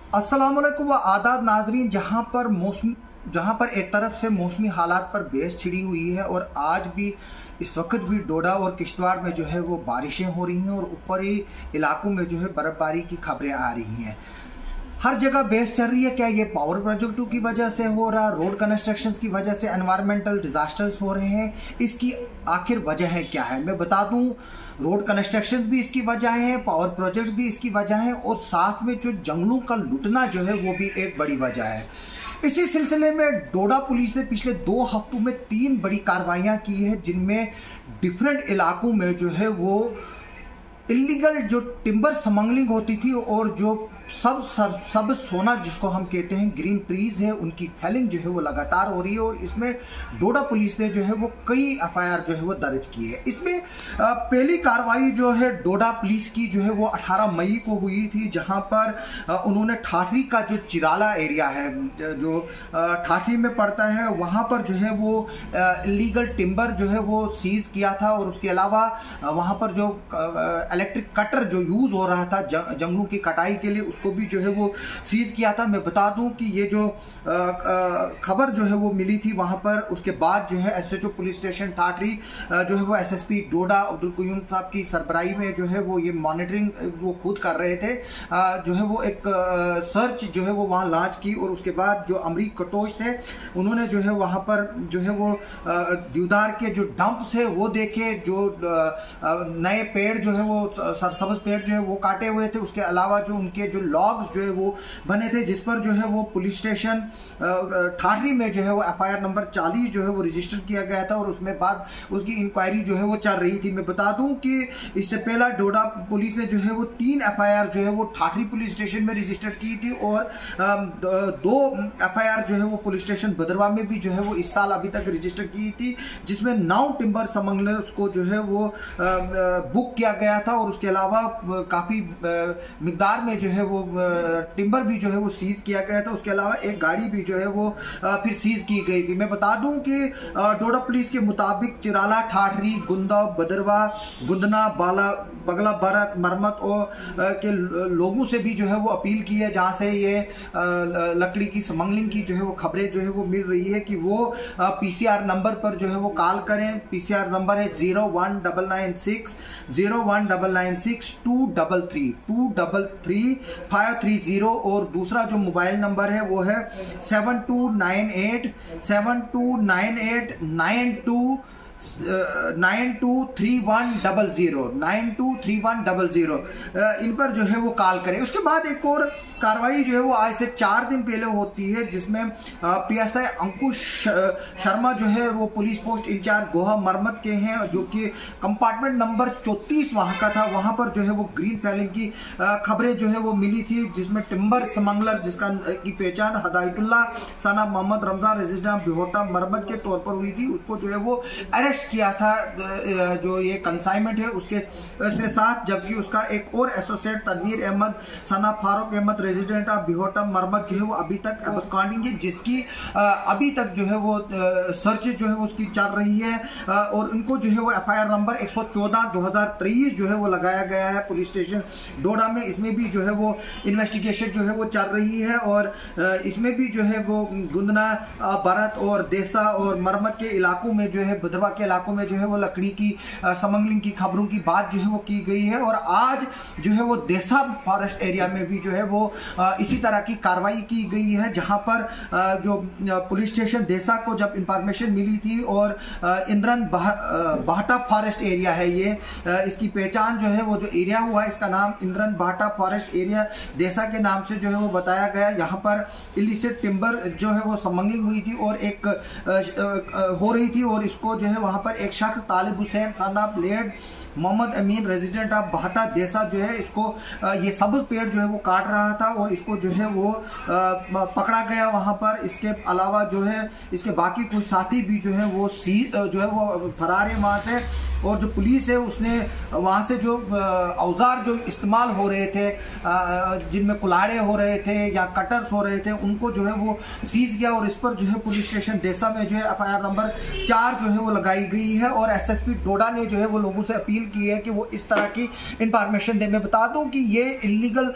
अस्सलाम वालेकुम व आदाब नाजरीन। जहाँ पर एक तरफ से मौसमी हालात पर बहस छिड़ी हुई है और आज भी इस वक्त भी डोडा और किश्तवाड़ में जो है वो बारिशें हो रही हैं और ऊपरी इलाकों में जो है बर्फबारी की खबरें आ रही हैं। हर जगह बहस चल रही है, क्या ये पावर प्रोजेक्टों की वजह से हो रहा, रोड कंस्ट्रक्शन की वजह से एनवायरमेंटल डिजास्टर्स हो रहे हैं, इसकी आखिर वजह है क्या है। मैं बता दूं, रोड कंस्ट्रक्शन भी इसकी वजह है, पावर प्रोजेक्ट्स भी इसकी वजह है और साथ में जो जंगलों का लुटना जो है वो भी एक बड़ी वजह है। इसी सिलसिले में डोडा पुलिस ने पिछले 2 हफ्तों में 3 बड़ी कार्रवाइयां की है, जिनमें डिफरेंट इलाकों में जो है वो इलीगल जो टिम्बर स्मगलिंग होती थी और जो सब सोना जिसको हम कहते हैं ग्रीन ट्रीज है, उनकी फेलिंग जो है वो लगातार हो रही है। और इसमें डोडा पुलिस ने जो है वो कई एफआईआर जो है वो दर्ज की है। इसमें पहली कार्रवाई जो है डोडा पुलिस की जो है वो 18 मई को हुई थी, जहां पर उन्होंने ठाठरी का जो चिराला एरिया है जो ठाठरी में पड़ता है, वहां पर जो है वो इलीगल टिम्बर जो है वो सीज किया था। और उसके अलावा वहां पर जो इलेक्ट्रिक कटर जो यूज हो रहा था जंगलों की कटाई के लिए, उसको भी जो है वो सीज किया था। मैं बता दूं कि ये जो खबर जो है वो मिली थी वहां पर, उसके बाद जो है एसएचओ पुलिस स्टेशन ठाठरी जो है वो एसएसपी डोडा अब्दुल कयूम साहब की सरबराही में जो है वो ये मॉनिटरिंग वो खुद कर रहे थे। जो है वो एक सर्च जो है वो वहां लॉन्च की और उसके बाद जो अमरीक कटोच थे, उन्होंने जो है वहां पर जो है वो देवदार के जो डंप्स है वो देखे, जो नए पेड़ जो है वो सरसब्ज पेड़ जो है वो काटे हुए थे। उसके अलावा जो उनके जो लॉग्स जो है वो बने थे, जिस पर जो है वो पुलिस स्टेशन ठाठरी में जो है वो एफआईआर नंबर 40 जो है वो रजिस्टर किया गया था और उसमें बाद उसकी इंक्वायरी जो है वो चल रही थी। मैं बता दूं कि इससे पहला डोडा पुलिस ने जो है वो 3 एफआईआर जो है वो ठाठरी पुलिस स्टेशन में रजिस्टर की थी और 2 एफआईआर जो है वो पुलिस स्टेशन भद्रवा में भी जो है वो इस साल अभी तक रजिस्टर की थी, जिसमें 9 टिम्बर स्मगलर्स को जो है वो बुक किया गया था। और उसके अलावा काफी मिकदार में जो है वो टिम्बर भी जो है वो सीज किया गया था। उसके अलावा एक गाड़ी भी जो है वो फिर सीज की गई थी। मैं बता दूं कि डोडा पुलिस के मुताबिक चिराला, ठाठरी, गुंदा, भद्रवा, गुंदना, बगला भरत, मरमत और के लोगों से भी जो है वो अपील की है, जहां से ये लकड़ी की स्मगलिंग की जो है वो खबरें जो है वो मिल रही है, कि वो पीसीआर नंबर पर जो है वो कॉल करें। पीसीआर नंबर है 0199601996 233 530 और दूसरा जो मोबाइल नंबर है वो है 7298923100 इन पर जो है वो कॉल करें। उसके बाद एक और कार्रवाई जो है वो आज से 4 दिन पहले होती है, जिसमें पीएसआई अंकुश शर्मा जो है वो पुलिस पोस्ट इंचार्ज गोहा मरमत के हैं, जो कि कंपार्टमेंट नंबर 34 वहां का था। वहां पर जो है वो ग्रीन फैलिंग की खबरें जो है वो मिली थी, जिसमें टिम्बर स्मगलर जिसका की पहचान हदायतुल्लाह सना मोहम्मद रमजान रेजिडेंट बिहोटा मरमत के तौर पर हुई थी, उसको जो है वो अरेस्ट किया था जो ये कंसाइनमेंट है उसके साथ। जबकि उसका एक और associate Tanveer Ahmad Sana Farooq Ahmad resident of Bihota Marmat जो है वो अभी तक एब्सकॉन्डिंग है, जिसकी अभी तक जो है वो सर्च जो है उसकी चल रही है। और इनको जो है वो एफआईआर नंबर 114/2023 जो है वो लगाया गया है पुलिस स्टेशन डोडा में। इसमें भी जो है वो इन्वेस्टिगेशन जो है वो चल रही है और इसमें भी जो है वो गुंदना, भरत और देसा और मरमत के इलाकों में जो है भद्रवा के इलाकों में जो है वो लकड़ी की स्मगलिंग की खबरों की बात जो है वो की गई है। और आज जो है वो देसा फॉरेस्ट एरिया में भी जो है वो इसी तरह की कार्रवाई की गई है, जहां पर जो पुलिस स्टेशन देसा को जब इंफॉर्मेशन मिली थी और इंद्रन बाहटा फॉरेस्ट एरिया है ये, इसकी पहचान जो है वो जो एरिया हुआ है इसका नाम इंद्रन बाहटा फॉरेस्ट एरिया देसा के नाम से जो है वो बताया गया। यहाँ पर इलिसिट टिम्बर जो है वो स्मगलिंग हुई थी और एक हो रही थी और इसको जो है वहां पर एक शख्स Talib Hussain son of late Mohammad Amin resident of Bhata Desa जो है इसको ये सबज पेड़ जो है वो काट रहा था और इसको जो है वो पकड़ा गया वहां पर। इसके अलावा जो है इसके बाकी कुछ साथी भी जो है वो जो है वो फरार है वहां से। और जो पुलिस है उसने वहां से जो औजार जो इस्तेमाल हो रहे थे, जिनमें कुल्हाड़े हो रहे थे या कटर्स हो रहे थे, उनको जो है वो सीज किया और इस पर जो है पुलिस स्टेशन देसा में जो है एफआईआर नंबर 4 जो है वो लगाई गई है। और एसएसपी डोडा ने जो है वो लोगों से अपील अपील की है कि वो इस तरह की इंफॉर्मेशन दे। मैं बता दूं कि ये इलीगल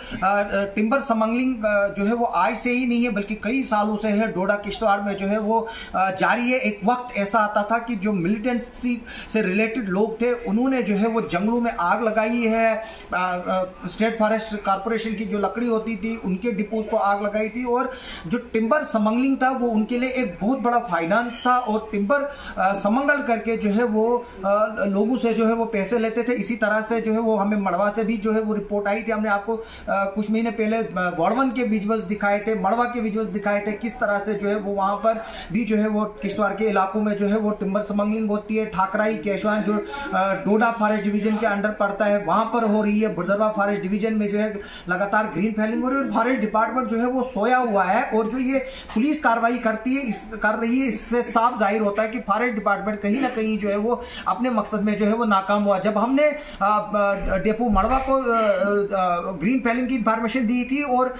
टिम्बर स्मगलिंग जो है वो आज से ही नहीं है बल्कि कई सालों से है, डोडा किश्तवाड़ में जो है वो जारी है। एक वक्त ऐसा आता था कि जो मिलिटेंसी से रिलेटेड लोग थे उन्होंने जो है वो जंगलों में आग लगाई है, स्टेट फॉरेस्ट कॉर्पोरेशन की जो लकड़ी होती थी उनके डिपोज को आग लगाई थी, और जो टिम्बर स्मगलिंग था वो उनके लिए एक बहुत बड़ा फाइनेंस था, और टिम्बर स्मगल करके जो है वो लोगों से जो है वो पैसे लेते थे। इसी तरह से जो है वो हमें मड़वा से भी जो है वो रिपोर्ट आई थी, हमने आपको कुछ महीने पहले वाड़वन के विजुअल्स दिखाए थे, मड़वा के विजुअल्स दिखाए थे, किस तरह से जो है वो वहां पर भी जो है वो किश्तवाड़ के इलाकों में जो है वो टिम्बर स्मगलिंग होती है। ठाकराई केशवान जो डोडा फॉरेस्ट डिवीजन के अंडर पड़ता है वहां पर हो रही है। बुदरवा फॉरेस्ट डिवीजन में जो है लगातार ग्रीन फैलिंग हो रही है, और फॉरेस्ट डिपार्टमेंट जो है वो सोया हुआ है, और जो ये पुलिस कार्रवाई कर रही है इससे साफ जाहिर होता है कि फॉरेस्ट डिपार्टमेंट कहीं ना कहीं जो है वो अपने मकसद में जो है वो नाकाम हुआ। जब हमने डेपो मड़वा को ग्रीन फैलिंग की इंफॉर्मेशन दी थी, और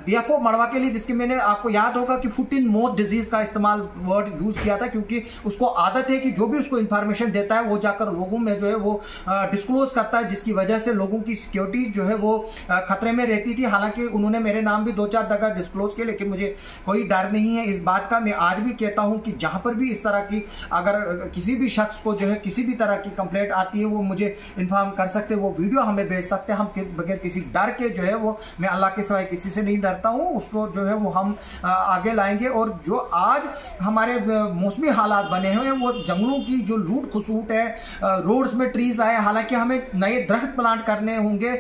डेपो मड़वा के लिए जिसके मैंने आपको याद होगा कि फुट इन माउथ डिजीज का इस्तेमाल वर्ड यूज किया था, क्योंकि उसको आदत है कि जो भी उसको इंफॉर्मेशन देता है वो जाकर लोगों में जो है वो डिस्क्लोज करता है, जिसकी वजह से लोगों की सिक्योरिटी जो है वो खतरे में रहती थी। हालांकि उन्होंने मेरे नाम भी 2-4 जगह डिस्क्लोज किए, लेकिन मुझे कोई डर नहीं है इस बात का। मैं आज भी कहता हूं कि जहां पर भी इस तरह की अगर किसी भी शख्स को जो है किसी भी तरह की कंप्लेंट आती है वो मुझे इन्फॉर्म कर सकते, वो वीडियो हमें भेज सकते हैं। हम बगैर किसी डर के जो है वो, मैं अल्लाह के सिवाय किसी से नहीं डरता हूं, उसको जो है वो हम आगे लाएंगे। और जो आज हमारे मौसमी हालात बने हैं वो जंगलों की जो लूट खसूट है, रोड्स में ट्रीज आए, हालांकि हमें नए दरख्त प्लांट करने होंगे,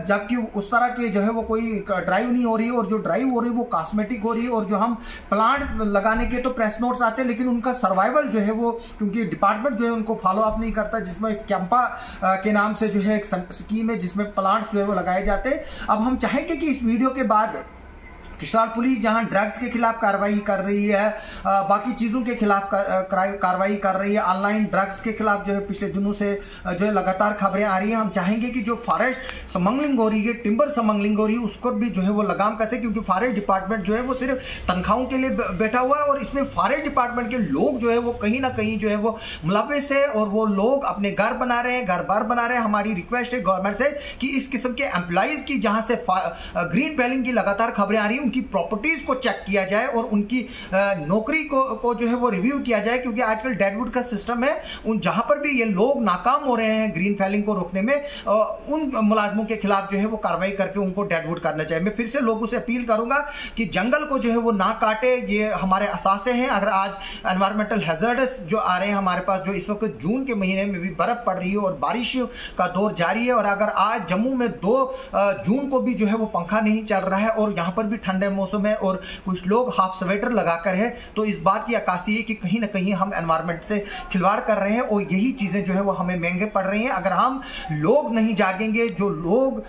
जबकि उस तरह के जो है वो कोई ड्राइव नहीं हो रही, और जो ड्राइव हो रही है वो कॉस्मेटिक हो रही है। और जो हम प्लांट लगाने के तो प्रेस नोट्स आते हैं, लेकिन उनका सर्वाइवल जो है वो, क्योंकि डिपार्टमेंट जो है उनको फॉलो अप नहीं करता, जिसमें कैंपा के नाम से जो है एक स्कीम है जिसमें प्लांट्स जो है वो लगाए जाते हैं। अब हम चाहेंगे कि इस वीडियो के बाद किश्तवाड़ पुलिस जहां ड्रग्स के खिलाफ कार्रवाई कर रही है, बाकी चीज़ों के खिलाफ कार्रवाई कर रही है, ऑनलाइन ड्रग्स के खिलाफ जो है पिछले दिनों से जो है लगातार खबरें आ रही हैं। हम चाहेंगे कि जो फॉरेस्ट स्मगलिंग हो रही है, टिम्बर स्मगलिंग हो रही है, उसको भी जो है वो लगाम कसे, क्योंकि फॉरेस्ट डिपार्टमेंट जो है वो सिर्फ तनख्वाहों के लिए बैठा हुआ है, और इसमें फॉरेस्ट डिपार्टमेंट के लोग जो है वो कहीं ना कहीं जो है वो मुलविस है, और वो लोग अपने घर बना रहे हैं, घर बार बना रहे हैं। हमारी रिक्वेस्ट है गवर्नमेंट से कि इस किस्म के एम्प्लॉइज की जहां से ग्रीन फैलिंग की लगातार खबरें आ रही है, उनकी प्रॉपर्टीज को चेक किया जाए और उनकी नौकरी को जो है वो रिव्यू किया जाए, क्योंकि आजकल डेडवुड का सिस्टम है, उन जहां पर भी ये लोग नाकाम हो रहे हैं ग्रीन फैलिंग को रोकने में, उन मुलाजमों के खिलाफ जो है वो कार्रवाई करके उनको डेडवुड करना चाहिए। मैं फिर से लोगों से अपील करूंगा कि जंगल को जो है वो ना काटे, ये हमारे असासे हैं। अगर आज एनवायरमेंटल हैजर्ड्स जो आ रहे हैं हमारे पास, जो इस वक्त जून के महीने में भी बर्फ पड़ रही है और बारिश का दौर जारी है, और अगर आज जम्मू में 2 जून को भी जो है वो पंखा नहीं चल रहा है और यहाँ पर भी ठंडे मौसम है और कुछ लोग हाफ स्वेटर लगाकर है, तो इस बात की अक्कासी है कि कहीं ना कहीं हम एनवायरनमेंट से खिलवाड़ कर रहे हैं, और यही चीजें जो है वो हमें महंगे पड़ रही हैं। अगर हम लोग नहीं जागेंगे, जो लोग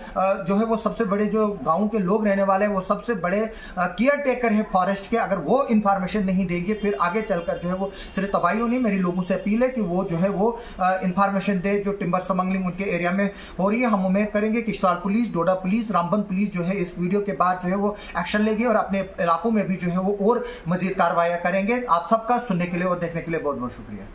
जो है वो सबसे बड़े, जो गांव के लोग रहने वाले हैं, वो सबसे बड़े केयर टेकर है फॉरेस्ट के, अगर वो इंफॉर्मेशन नहीं देंगे फिर आगे चलकर जो है वो सिर्फ तबाही होनी। मेरी लोगों से अपील है कि वो जो है वो इंफॉर्मेशन दे जो टिम्बर स्मगलिंग उनके एरिया में हो रही है। हम उम्मीद करेंगे कि किश्तवाड़ पुलिस, डोडा पुलिस, रामबन पुलिस जो है इस वीडियो के बाद जो है वो एक्शन लेगी और अपने इलाकों में भी जो है वो और मजीद कार्रवाई करेंगे। आप सबका सुनने के लिए और देखने के लिए बहुत बहुत शुक्रिया।